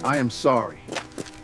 I am sorry,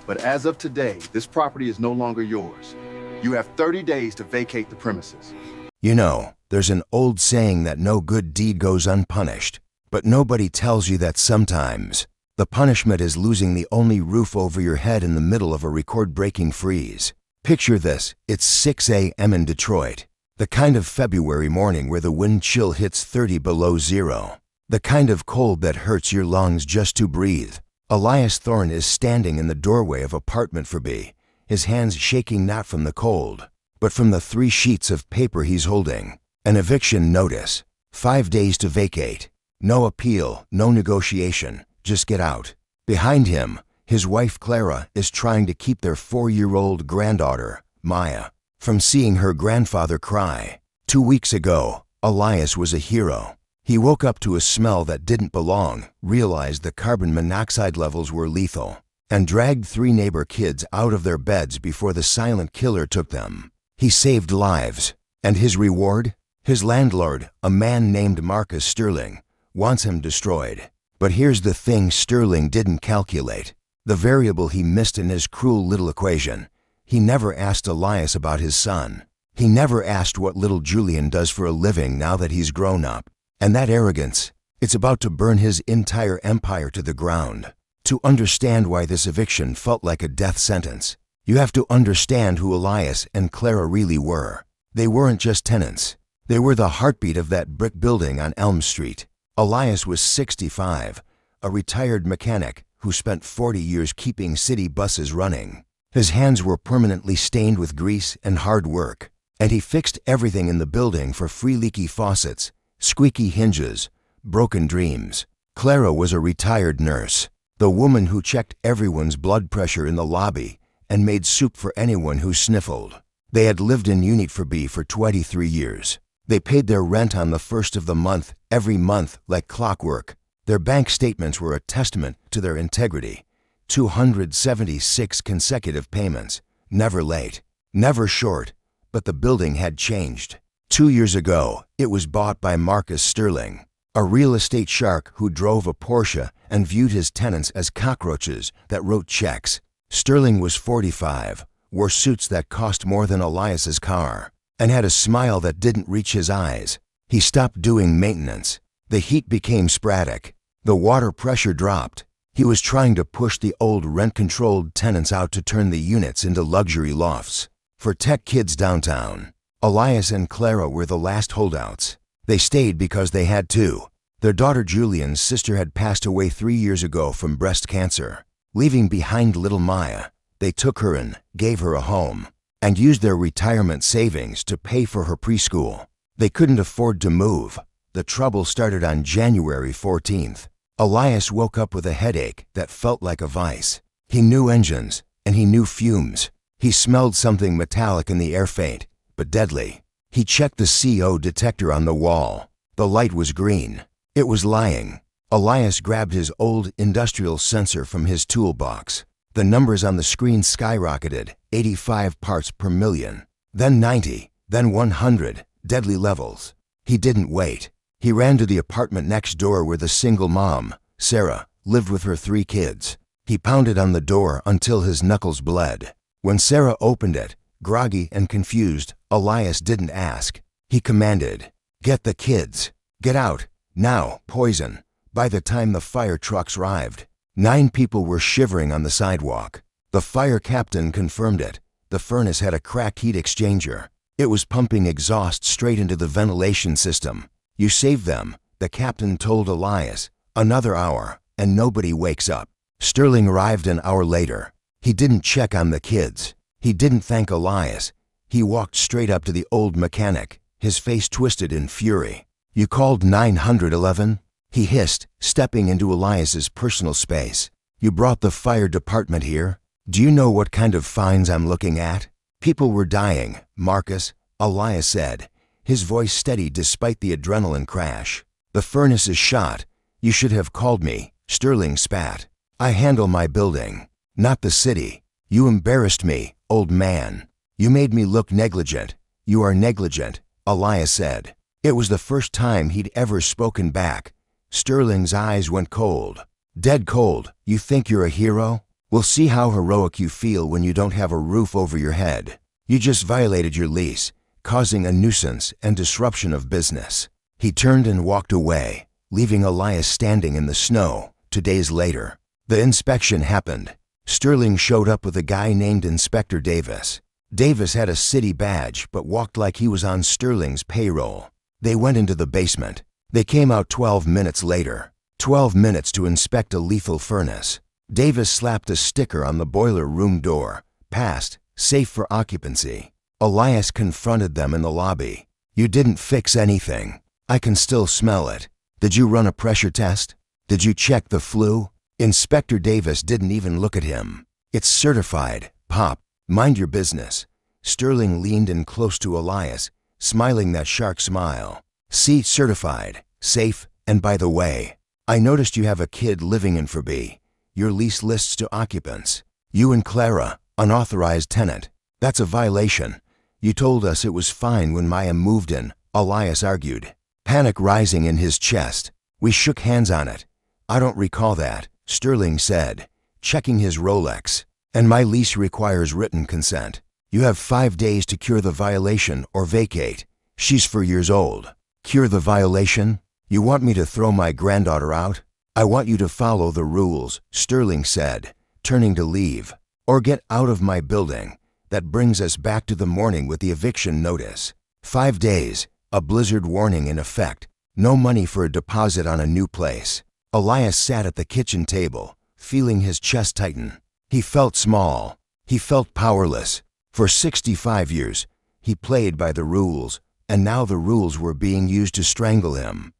but as of today, this property is no longer yours. You have 30 days to vacate the premises. You know, there's an old saying that no good deed goes unpunished, but nobody tells you that sometimes the punishment is losing the only roof over your head in the middle of a record-breaking freeze. Picture this, it's 6 a.m. in Detroit. The kind of February morning where the wind chill hits 30 below zero. The kind of cold that hurts your lungs just to breathe. Elias Thorne is standing in the doorway of apartment for B, his hands shaking not from the cold, but from the 3 sheets of paper he's holding. An eviction notice. 5 days to vacate. No appeal, no negotiation. Just get out. Behind him, his wife Clara is trying to keep their 4-year-old granddaughter, Maya, from seeing her grandfather cry. 2 weeks ago, Elias was a hero. He woke up to a smell that didn't belong, realized the carbon monoxide levels were lethal, and dragged 3 neighbor kids out of their beds before the silent killer took them. He saved lives. And his reward? His landlord, a man named Marcus Sterling, wants him destroyed. But here's the thing Sterling didn't calculate. The variable he missed in his cruel little equation. He never asked Elias about his son. He never asked what little Julian does for a living now that he's grown up. And that arrogance, it's about to burn his entire empire to the ground. To understand why this eviction felt like a death sentence, you have to understand who Elias and Clara really were. They weren't just tenants. They were the heartbeat of that brick building on Elm Street. Elias was 65, a retired mechanic who spent 40 years keeping city buses running. His hands were permanently stained with grease and hard work, and he fixed everything in the building for free leaky faucets, squeaky hinges, broken dreams. Clara was a retired nurse, the woman who checked everyone's blood pressure in the lobby and made soup for anyone who sniffled. They had lived in Unit for B for 23 years. They paid their rent on the first of the month, every month, like clockwork. Their bank statements were a testament to their integrity. 276 consecutive payments, never late, never short, but the building had changed. 2 years ago, it was bought by Marcus Sterling, a real estate shark who drove a Porsche and viewed his tenants as cockroaches that wrote checks. Sterling was 45, wore suits that cost more than Elias's car, and had a smile that didn't reach his eyes. He stopped doing maintenance. The heat became sporadic. The water pressure dropped. He was trying to push the old rent-controlled tenants out to turn the units into luxury lofts. For tech kids downtown, Elias and Clara were the last holdouts. They stayed because they had to. Their daughter Julian's sister had passed away 3 years ago from breast cancer. Leaving behind little Maya, they took her and gave her a home, and used their retirement savings to pay for her preschool. They couldn't afford to move. The trouble started on January 14th. Elias woke up with a headache that felt like a vice. He knew engines, and he knew fumes. He smelled something metallic in the air, faint, but deadly. He checked the CO detector on the wall. The light was green. It was lying. Elias grabbed his old industrial sensor from his toolbox. The numbers on the screen skyrocketed, 85 parts per million, then 90, then 100, deadly levels. He didn't wait. He ran to the apartment next door where the single mom, Sarah, lived with her 3 kids. He pounded on the door until his knuckles bled. When Sarah opened it, groggy and confused, Elias didn't ask. He commanded, "Get the kids. Get out. Now, poison." By the time the fire trucks arrived, 9 people were shivering on the sidewalk. The fire captain confirmed it. The furnace had a cracked heat exchanger. It was pumping exhaust straight into the ventilation system. "You saved them," the captain told Elias. "Another hour, and nobody wakes up." Sterling arrived an hour later. He didn't check on the kids. He didn't thank Elias. He walked straight up to the old mechanic, his face twisted in fury. "You called 911? He hissed, stepping into Elias's personal space. "You brought the fire department here? Do you know what kind of fines I'm looking at?" "People were dying, Marcus," Elias said, his voice steady despite the adrenaline crash. "The furnace is shot. You should have called me," Sterling spat. "I handle my building, not the city. You embarrassed me, old man. You made me look negligent. You are negligent," Elias said. It was the first time he'd ever spoken back. Sterling's eyes went cold. Dead cold. You think you're a hero? We'll see how heroic you feel when you don't have a roof over your head. You just violated your lease, causing a nuisance and disruption of business. He turned and walked away, leaving Elias standing in the snow. 2 days later, the inspection happened. Sterling showed up with a guy named Inspector Davis. Davis had a city badge but walked like he was on Sterling's payroll. They went into the basement. They came out 12 minutes later. 12 minutes to inspect a lethal furnace. Davis slapped a sticker on the boiler room door. Passed. Safe for occupancy. Elias confronted them in the lobby. You didn't fix anything. I can still smell it. Did you run a pressure test? Did you check the flue? Inspector Davis didn't even look at him. It's certified. Pop. Mind your business. Sterling leaned in close to Elias, smiling that shark smile. See, certified, safe, and by the way, I noticed you have a kid living in for B. Your lease lists to occupants. You and Clara, unauthorized tenant. That's a violation. You told us it was fine when Maya moved in, Elias argued. Panic rising in his chest. We shook hands on it. I don't recall that, Sterling said, checking his Rolex. And my lease requires written consent. You have 5 days to cure the violation or vacate. She's 4 years old. Cure the violation? You want me to throw my granddaughter out? I want you to follow the rules, Sterling said, turning to leave. Or get out of my building. That brings us back to the morning with the eviction notice. 5 days, a blizzard warning in effect. No money for a deposit on a new place. Elias sat at the kitchen table, feeling his chest tighten. He felt small. He felt powerless. For 65 years, he played by the rules, and now the rules were being used to strangle him.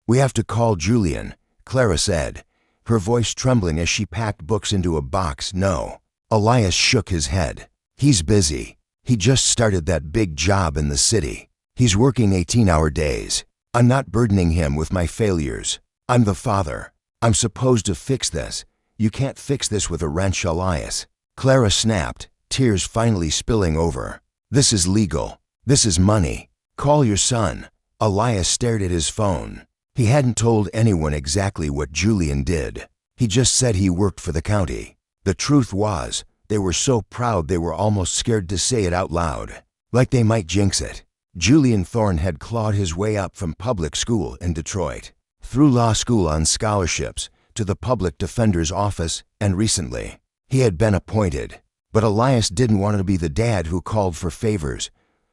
We have to call Julian, Clara said, her voice trembling as she packed books into a box. No. Elias shook his head. He's busy. He just started that big job in the city. He's working 18-hour days. I'm not burdening him with my failures. I'm the father. I'm supposed to fix this. You can't fix this with a wrench, Elias. Clara snapped, tears finally spilling over. This is legal. This is money. Call your son. Elias stared at his phone. He hadn't told anyone exactly what Julian did. He just said he worked for the county. The truth was, they were so proud they were almost scared to say it out loud, like they might jinx it. Julian Thorne had clawed his way up from public school in Detroit, through law school on scholarships, to the public defender's office, and recently, he had been appointed. But Elias didn't want to be the dad who called for favors.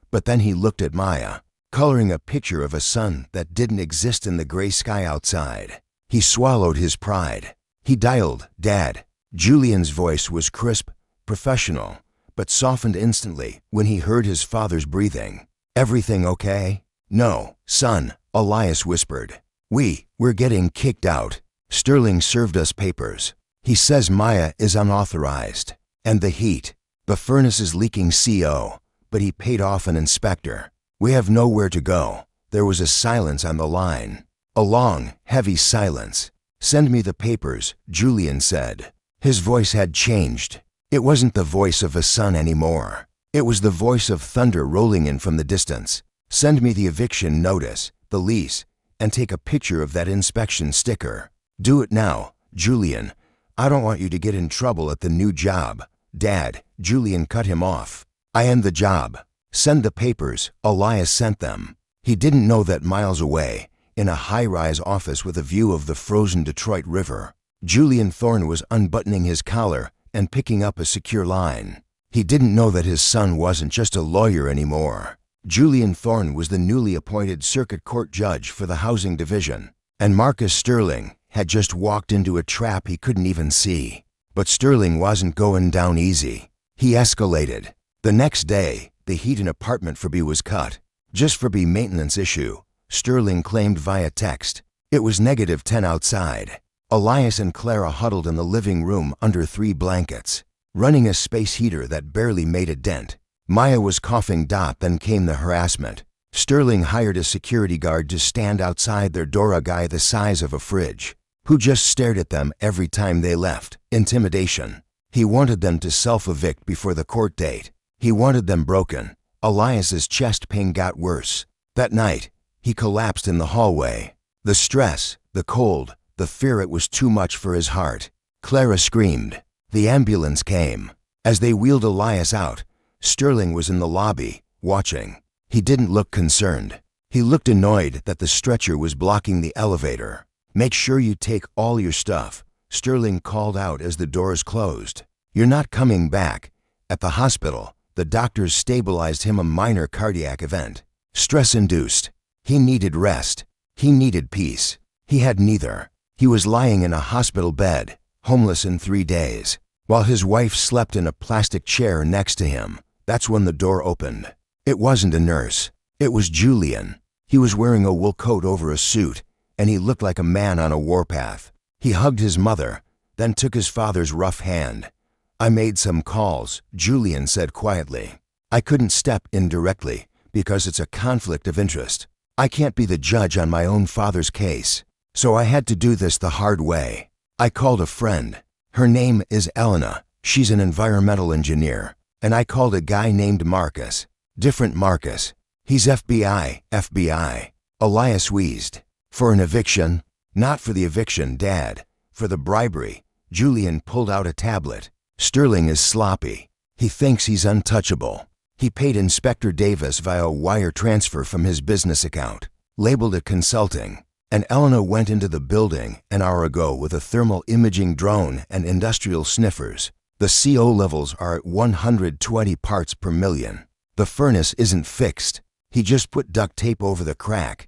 But then he looked at Maya, coloring a picture of a sun that didn't exist in the gray sky outside. He swallowed his pride. He dialed, Dad. Julian's voice was crisp, professional, but softened instantly when he heard his father's breathing. Everything okay? No, son, Elias whispered. We're getting kicked out. Sterling served us papers. He says Maya is unauthorized. And the heat. The furnace is leaking CO, but he paid off an inspector. We have nowhere to go. There was a silence on the line. A long, heavy silence. Send me the papers, Julian said. His voice had changed. It wasn't the voice of a son anymore. It was the voice of thunder rolling in from the distance. Send me the eviction notice, the lease, and take a picture of that inspection sticker. Do it now, Julian. I don't want you to get in trouble at the new job. Dad, Julian cut him off. I end the job. Send the papers. Elias sent them. He didn't know that miles away, in a high-rise office with a view of the frozen Detroit River, Julian Thorne was unbuttoning his collar and picking up a secure line. He didn't know that his son wasn't just a lawyer anymore. Julian Thorne was the newly appointed circuit court judge for the housing division, and Marcus Sterling had just walked into a trap he couldn't even see. But Sterling wasn't going down easy. He escalated. The next day, the heat in apartment for B was cut. Just for B maintenance issue, Sterling claimed via text. It was -10 outside. Elias and Clara huddled in the living room under 3 blankets, running a space heater that barely made a dent. Maya was coughing. Then came the harassment. Sterling hired a security guard to stand outside their door, a guy the size of a fridge, who just stared at them every time they left. Intimidation. He wanted them to self-evict before the court date. He wanted them broken. Elias's chest pain got worse. That night, he collapsed in the hallway. The stress, the cold, the fear, it was too much for his heart. Clara screamed. The ambulance came. As they wheeled Elias out, Sterling was in the lobby, watching. He didn't look concerned. He looked annoyed that the stretcher was blocking the elevator. "Make sure you take all your stuff," Sterling called out as the doors closed. "You're not coming back." At the hospital, the doctors stabilized him, a minor cardiac event. Stress-induced. He needed rest. He needed peace. He had neither. He was lying in a hospital bed, homeless in 3 days, while his wife slept in a plastic chair next to him. That's when the door opened. It wasn't a nurse. It was Julian. He was wearing a wool coat over a suit, and he looked like a man on a warpath. He hugged his mother, then took his father's rough hand. "I made some calls," Julian said quietly. "I couldn't step in directly because it's a conflict of interest. I can't be the judge on my own father's case, so I had to do this the hard way. I called a friend. Her name is Elena. She's an environmental engineer. And I called a guy named Marcus. Different Marcus. He's FBI. Elias wheezed. "For an eviction?" "Not for the eviction, Dad. For the bribery." Julian pulled out a tablet. "Sterling is sloppy. He thinks he's untouchable. He paid Inspector Davis via wire transfer from his business account, labeled it consulting. And Elena went into the building an hour ago with a thermal imaging drone and industrial sniffers. The CO levels are at 120 parts per million. The furnace isn't fixed. He just put duct tape over the crack.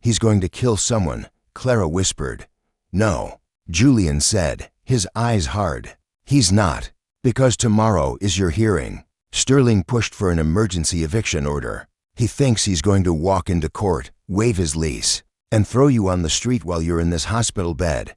He's going to kill someone," Clara whispered. "No," Julian said, his eyes hard. "He's not. Because tomorrow is your hearing." Sterling pushed for an emergency eviction order. "He thinks he's going to walk into court, waive his lease, and throw you on the street while you're in this hospital bed.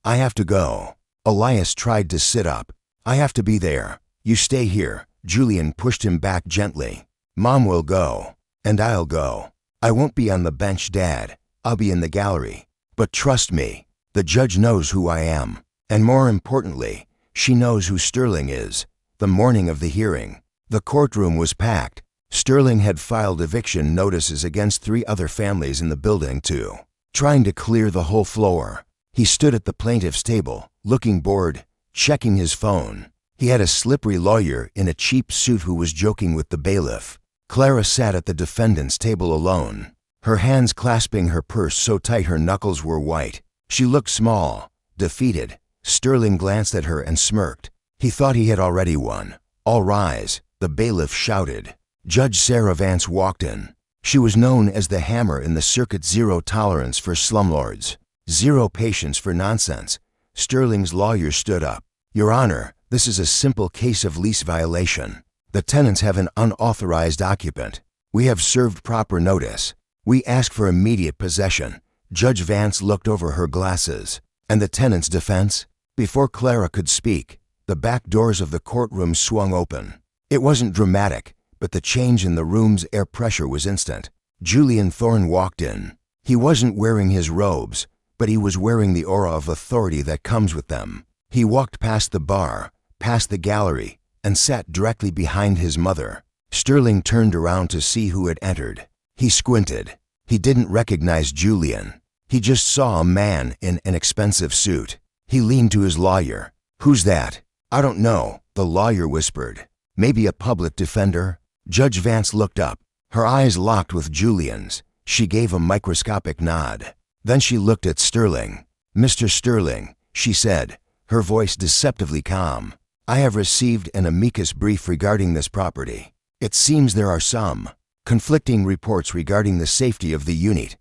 I have to go." Elias tried to sit up. "I have to be there. You stay here." Julian pushed him back gently. "Mom will go. And I'll go. I won't be on the bench, Dad. I'll be in the gallery. But trust me, the judge knows who I am. And more importantly, she knows who Sterling is." The morning of the hearing, the courtroom was packed. Sterling had filed eviction notices against 3 other families in the building too, trying to clear the whole floor. He stood at the plaintiff's table, looking bored, checking his phone. He had a slippery lawyer in a cheap suit who was joking with the bailiff. Clara sat at the defendant's table alone, her hands clasping her purse so tight her knuckles were white. She looked small, defeated. Sterling glanced at her and smirked. He thought he had already won. "All rise," the bailiff shouted. Judge Sarah Vance walked in. She was known as the Hammer in the circuit. Zero tolerance for slumlords. Zero patience for nonsense. Sterling's lawyer stood up. "Your Honor, this is a simple case of lease violation. The tenants have an unauthorized occupant. We have served proper notice. We ask for immediate possession." Judge Vance looked over her glasses. "And the tenant's defense?" Before Clara could speak, the back doors of the courtroom swung open. It wasn't dramatic, but the change in the room's air pressure was instant. Julian Thorne walked in. He wasn't wearing his robes, but he was wearing the aura of authority that comes with them. He walked past the bar, past the gallery, and sat directly behind his mother. Sterling turned around to see who had entered. He squinted. He didn't recognize Julian. He just saw a man in an expensive suit. He leaned to his lawyer. "Who's that?" "I don't know," the lawyer whispered. "Maybe a public defender?" Judge Vance looked up. Her eyes locked with Julian's. She gave a microscopic nod. Then she looked at Sterling. "Mr. Sterling," she said, her voice deceptively calm, "I have received an amicus brief regarding this property. It seems there are some conflicting reports regarding the safety of the unit.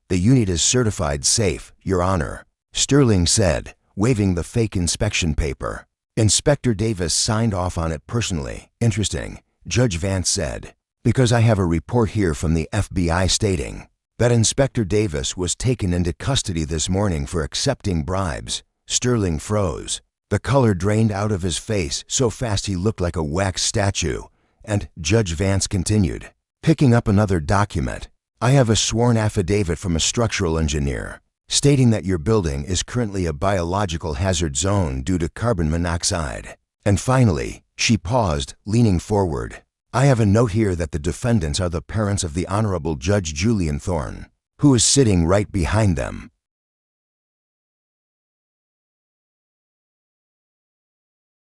The unit is certified safe, Your Honor," Sterling said, waving the fake inspection paper. "Inspector Davis signed off on it personally." "Interesting," Judge Vance said, "because I have a report here from the FBI stating that Inspector Davis was taken into custody this morning for accepting bribes." Sterling froze. The color drained out of his face so fast he looked like a wax statue, and Judge Vance continued, picking up another document. "I have a sworn affidavit from a structural engineer stating that your building is currently a biological hazard zone due to carbon monoxide." And finally, she paused, leaning forward. I have a note here that the defendants are the parents of the Honorable Judge Julian Thorne, who is sitting right behind them.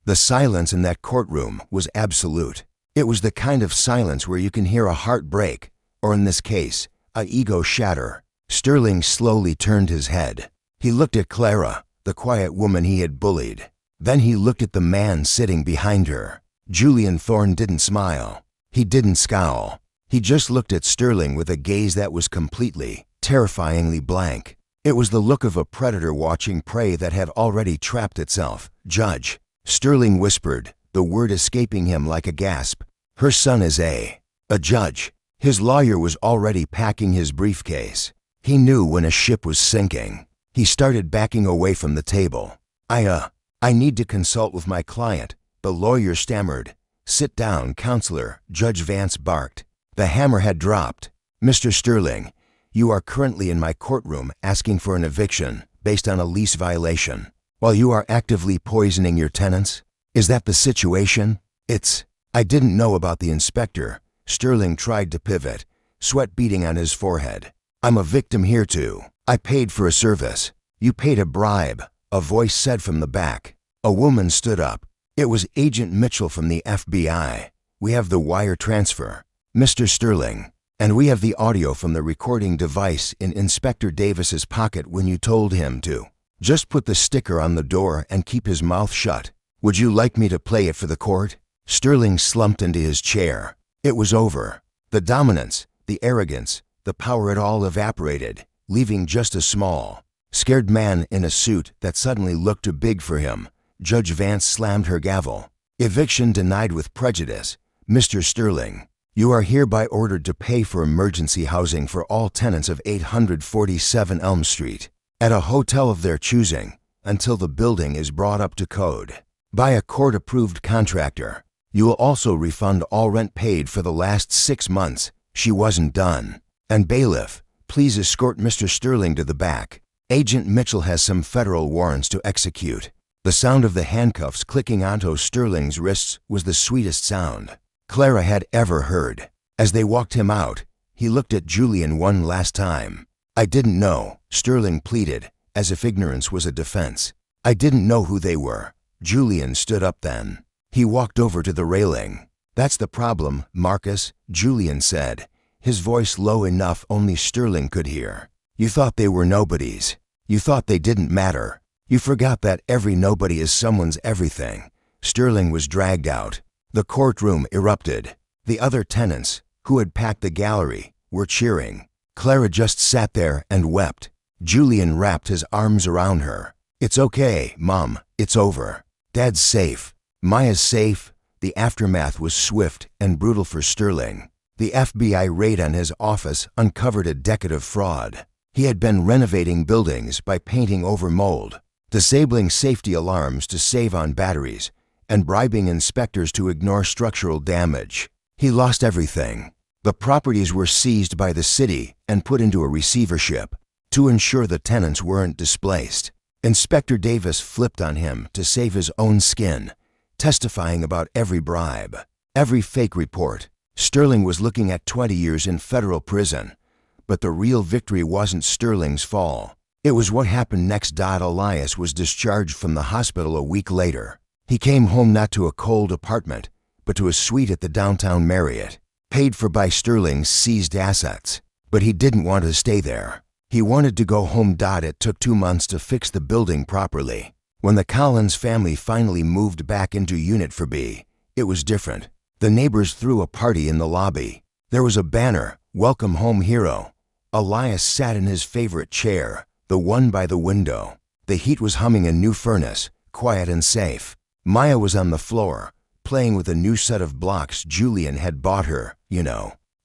The silence in that courtroom was absolute. It was the kind of silence where you can hear a heart break, or in this case, a ego shatter. Sterling slowly turned his head. He looked at Clara, the quiet woman he had bullied. Then he looked at the man sitting behind her. Julian Thorne didn't smile. He didn't scowl. He just looked at Sterling with a gaze that was completely, terrifyingly blank. It was the look of a predator watching prey that had already trapped itself. "Judge," Sterling whispered, the word escaping him like a gasp. "Her son is a judge." His lawyer was already packing his briefcase. He knew when a ship was sinking. He started backing away from the table. I need to consult with my client," the lawyer stammered. "Sit down, counselor," Judge Vance barked. The hammer had dropped. "Mr. Sterling, you are currently in my courtroom asking for an eviction based on a lease violation, while you are actively poisoning your tenants. Is that the situation?" I didn't know about the inspector." Sterling tried to pivot, sweat beading on his forehead. "I'm a victim here too. I paid for a service." "You paid a bribe," a voice said from the back. A woman stood up. It was Agent Mitchell from the FBI. "We have the wire transfer, Mr. Sterling, and we have the audio from the recording device in Inspector Davis's pocket when you told him to just put the sticker on the door and keep his mouth shut. Would you like me to play it for the court?" Sterling slumped into his chair. It was over. The dominance, the arrogance, the power, it all evaporated, leaving just a small, scared man in a suit that suddenly looked too big for him. Judge Vance slammed her gavel. "Eviction denied with prejudice. Mr. Sterling, you are hereby ordered to pay for emergency housing for all tenants of 847 Elm Street at a hotel of their choosing until the building is brought up to code by a court-approved contractor. You will also refund all rent paid for the last 6 months." She wasn't done. "And bailiff, please escort Mr. Sterling to the back. Agent Mitchell has some federal warrants to execute." The sound of the handcuffs clicking onto Sterling's wrists was the sweetest sound Clara had ever heard. As they walked him out, he looked at Julian one last time. "I didn't know," Sterling pleaded, as if ignorance was a defense. "I didn't know who they were." Julian stood up then. He walked over to the railing. "That's the problem, Marcus," Julian said, his voice low enough only Sterling could hear. "You thought they were nobodies. You thought they didn't matter. You forgot that every nobody is someone's everything." Sterling was dragged out. The courtroom erupted. The other tenants, who had packed the gallery, were cheering. Clara just sat there and wept. Julian wrapped his arms around her. "It's okay, Mom. It's over. Dad's safe. Maya's safe." The aftermath was swift and brutal for Sterling. The FBI raid on his office uncovered a decade of fraud. He had been renovating buildings by painting over mold, disabling safety alarms to save on batteries, and bribing inspectors to ignore structural damage. He lost everything. The properties were seized by the city and put into a receivership to ensure the tenants weren't displaced. Inspector Davis flipped on him to save his own skin, testifying about every bribe, every fake report. Sterling was looking at 20 years in federal prison, but the real victory wasn't Sterling's fall. It was what happened next. Elias was discharged from the hospital a week later. He came home not to a cold apartment, but to a suite at the downtown Marriott, paid for by Sterling's seized assets. But he didn't want to stay there. He wanted to go home. It took 2 months to fix the building properly. When the Collins family finally moved back into Unit 4B, it was different. The neighbors threw a party in the lobby. There was a banner, "Welcome Home Hero." Elias sat in his favorite chair, the one by the window. The heat was humming a new furnace, quiet and safe. Maya was on the floor, playing with a new set of blocks Julian had bought her,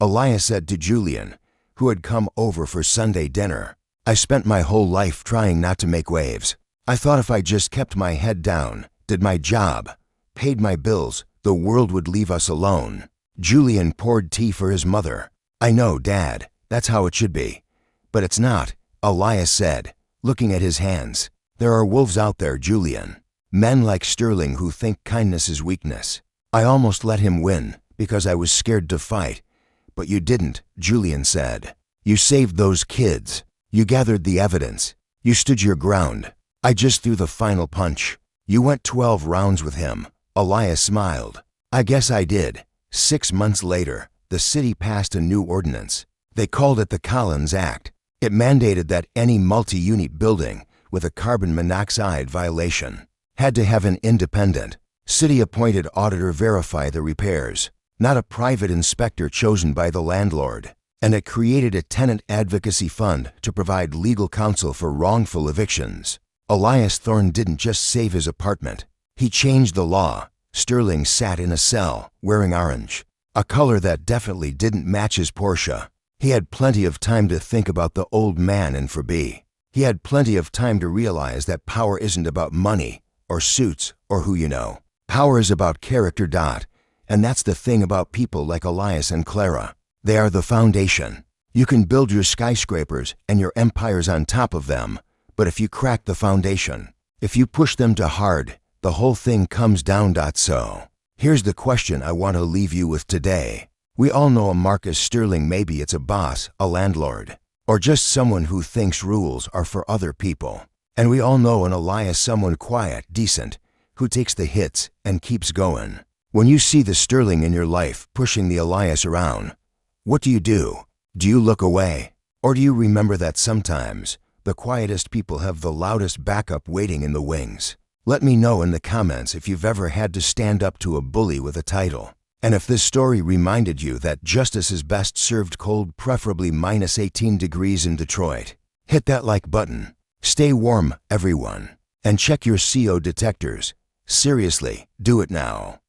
Elias said to Julian, who had come over for Sunday dinner. "I spent my whole life trying not to make waves. I thought if I just kept my head down, did my job, paid my bills, the world would leave us alone." Julian poured tea for his mother. "I know, Dad, that's how it should be. But it's not," Elias said, looking at his hands. "There are wolves out there, Julian. Men like Sterling who think kindness is weakness. I almost let him win, because I was scared to fight. But you didn't, Julian said. You saved those kids. You gathered the evidence. You stood your ground. I just threw the final punch. You went 12 rounds with him. Elias smiled. I guess I did. 6 months later, the city passed a new ordinance. They called it the Collins Act. It mandated that any multi-unit building with a carbon monoxide violation had to have an independent, city-appointed auditor verify the repairs, not a private inspector chosen by the landlord. And it created a tenant advocacy fund to provide legal counsel for wrongful evictions. Elias Thorne didn't just save his apartment. He changed the law. Sterling sat in a cell, wearing orange, a color that definitely didn't match his Porsche. He had plenty of time to think about the old man in Forby. He had plenty of time to realize that power isn't about money, or suits, or who you know. Power is about character. And that's the thing about people like Elias and Clara. They are the foundation. You can build your skyscrapers and your empires on top of them, but if you crack the foundation, if you push them too hard, the whole thing comes down. So, here's the question I want to leave you with today. We all know a Marcus Sterling. Maybe it's a boss, a landlord, or just someone who thinks rules are for other people. And we all know an Elias, someone quiet, decent, who takes the hits and keeps going. When you see the Sterling in your life pushing the Elias around, what do? Do you look away? Or do you remember that sometimes the quietest people have the loudest backup waiting in the wings? Let me know in the comments if you've ever had to stand up to a bully with a title. And if this story reminded you that justice is best served cold, preferably minus 18 degrees in Detroit. Hit that like button. Stay warm, everyone. And check your CO detectors. Seriously, do it now.